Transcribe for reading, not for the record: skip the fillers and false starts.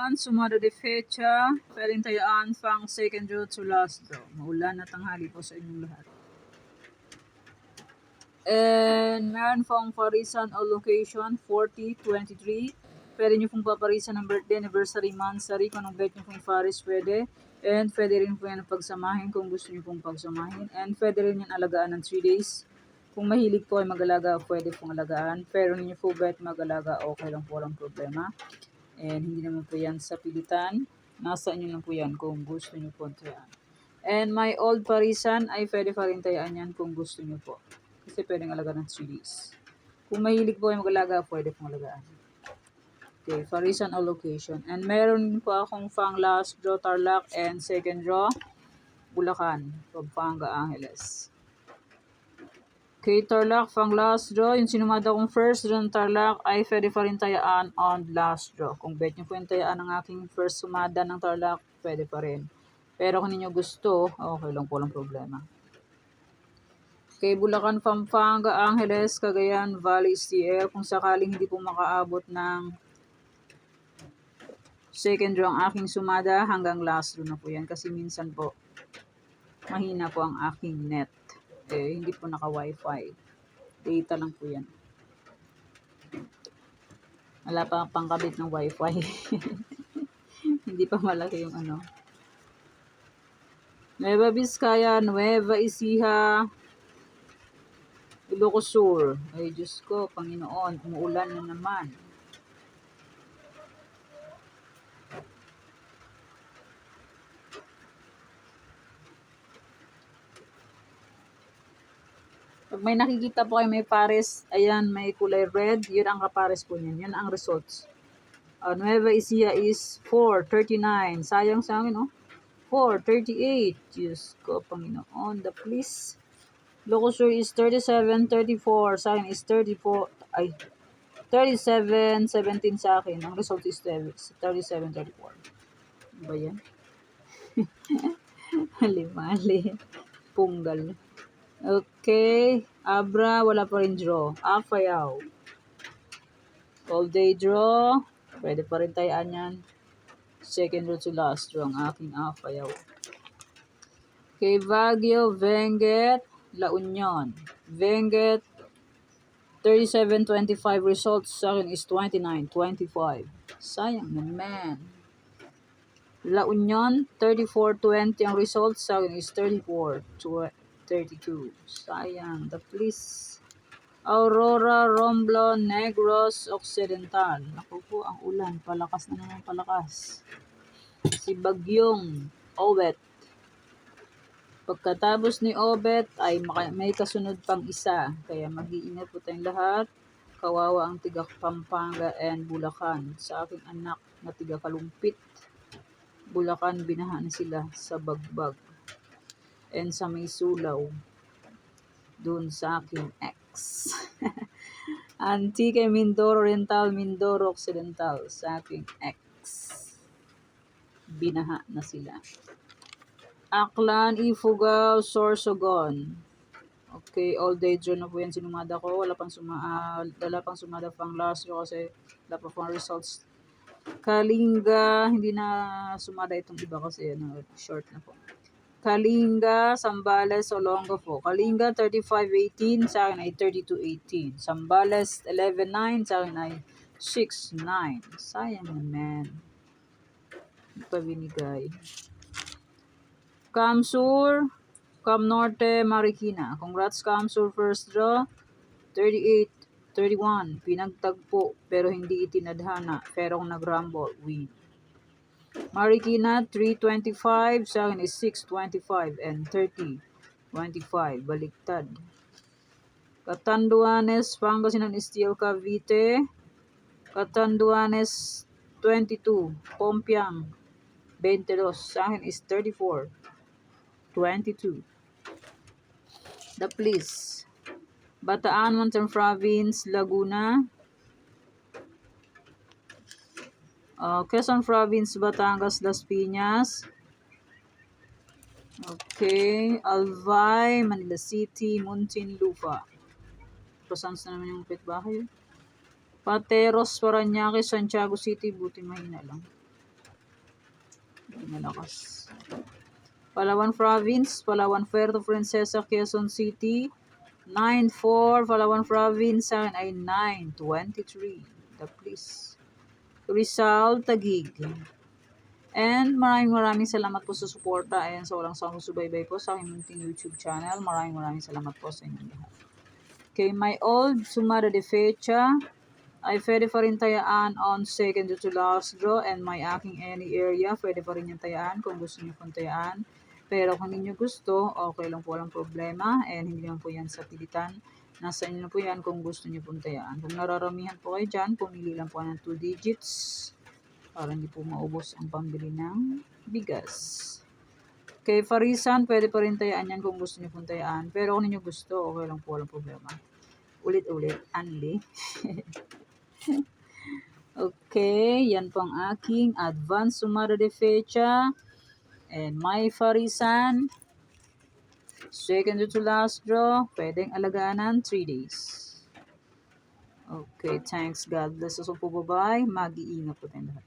Bulacan, sumada de fecha, pwedeng tayaan pang second draw to last draw. Maulan na tanghali po sa inyong lahat. And meron pong parisan o location, 4023. Pwede nyo pong paparisan ng birthday, anniversary, monthsary, kung anong bet nyo pong paris pwede. And pwede rin po yan pagsamahin kung gusto nyo pong pagsamahin. And pwede rin yan alagaan ng 3 days. Kung mahilig po ay mag-alaga, pwede pong alagaan. Pero hindi nyo po bet mag-alaga, okay lang po, walang problema. And hindi naman po yan sa pilitan. Nasa inyo lang po yan kung gusto nyo po tayaan. And my old parisan ay pwede pa rin tayaan yan kung gusto nyo po. Kasi pwedeng alagaan ng 3 days. Kung mahilig po ay mag-alaga, pwede pong alagaan. Okay, parisan o location. And meron po akong pang last draw Tarlac and second draw Bulacan, Pampanga, Angeles. Okay, Tarlac, pang last draw. Yung sinumada kong first draw ng Tarlac ay pwede pa rin tayaan on last draw. Kung bet nyo po yung tayaan ng aking first sumada ng Tarlac, pwede pa rin. Pero kung ninyo gusto, okay lang po, lang problema. Okay, Bulacan, Pampanga, Angeles, Cagayan, Valley, STL. Kung sakaling hindi po makaabot ng second draw ang aking sumada, hanggang last draw na po yan. Kasi minsan po, mahina po ang aking net. Hindi po naka-wifi. Data lang po yan. Wala pa pangkabit ng wifi. Hindi pa malaki yung ano. Nueva Vizcaya, Nueva Ecija, Ilocos Sur. Ay, Diyos ko, Panginoon, umuulan na naman. Pag may nakikita po kayo may pares, ayan, may kulay red, yun ang kapares po niyan. Yan ang results. Nueva Ecija is 439. Sayang sa amin, oh. 438. Diyos ko, Panginoon, the please. Ilocos Sur is 3734. Sa akin is 34. Ay, 3717 sa akin. Ang result is 3734. Ano ba yan? Mali-mali. Punggal. Okay. Abra, wala pa rin draw. Afayaw. All day draw. Pwede pa rin tayaan yan. Second draw to last draw ang aking Afayaw. Okay, Baguio, Benguet, La Union. Benguet, 3725 results sa akin is 2925. Sayang naman. La Union, 3420 ang results sa akin is 3432. Sayang. The please. Aurora, Romblon, Negros, Occidental. Naku po, ang ulan. Palakas na naman, palakas. Si Bagyong Obet. Pagkatapos ni Obet ay may kasunod pang isa. Kaya mag-iingat po tayong lahat. Kawawa ang tiga Pampanga and Bulacan. Sa aking anak na tiga Kalumpit, Bulacan, binaha na sila sa Bagbag. And sa may Sulaw. Doon sa aking ex. Antique, Mindoro Oriental, Mindoro Occidental. Sa aking ex. Binaha na sila. Aklan, Ifugao, Sorsogon. Okay, all day draw na po yan sinumada ko. Wala pang sumada pang last draw kasi wala pa pang results. Kalinga, hindi na sumada itong iba kasi short na po. Kalinga, Sambales, Olongo po. Kalinga, 3518, sa akin ay 3218. Sambales, 119, sa akin ay 69. Sayang naman. Hindi pa binigay. Kamsur, Cam Norte, Marikina. Congrats Kamsur, first draw. 38-31. Pinagtagpo pero hindi itinadhana. Pero kung nag-rumble, win. Marikina, 325. Sa akin is 625 and 30-25. Baliktad. Catanduanes, Pangasinan, Steel, Cavite. Catanduanes, 22. Pompiang, 22. Sa akin is 34-22. The please. Bataan, Mountain Province, Laguna. Quezon Province, Batangas, Las Piñas. Okay. Albay, Manila City, Muntinlupa. Pasans na naman yung pitbahay. Pateros, Parañaque, Santiago City. Buti mahina lang. Malakas. Palawan Province, Palawan Puerto Princesa, Quezon City, 9-4. Palawan Province, sa akin ay 9-23. The please. Rizal, Taguig. And maraming salamat po sa suporta and sa walang sawang subaybay po sa aking munting YouTube channel. Maraming salamat po sa inyong lahat. Okay, my old sumada de fecha ay pwede pa rin tayaan on second to last draw, and may aking any area, pwede pa rin yung tayaan kung gusto niyo pong tayaan. Pero kung hindi niyo gusto, okay lang po, walang problema, and hindi naman po yan sa pilitan. Nasa inyo na po yan kung gusto niyo pong tayaan. Kung nararamihan po kayo dyan, pumili lang po ng 2 digits para hindi po maubos ang pambili ng bigas. Kay Farisan, pwede pa rin tayaan yan kung gusto niyo pong tayaan. Pero kung niyo gusto, okay lang po, walang problema. Ulit-ulit, Anli. Okay, yan po ang aking advance sumada de fecha. And my Farisan, second to last draw, pwedeng alagaan ng 3 days. Okay, thanks. God bless us po. Bye-bye. Mag-iingat po tayo lahat.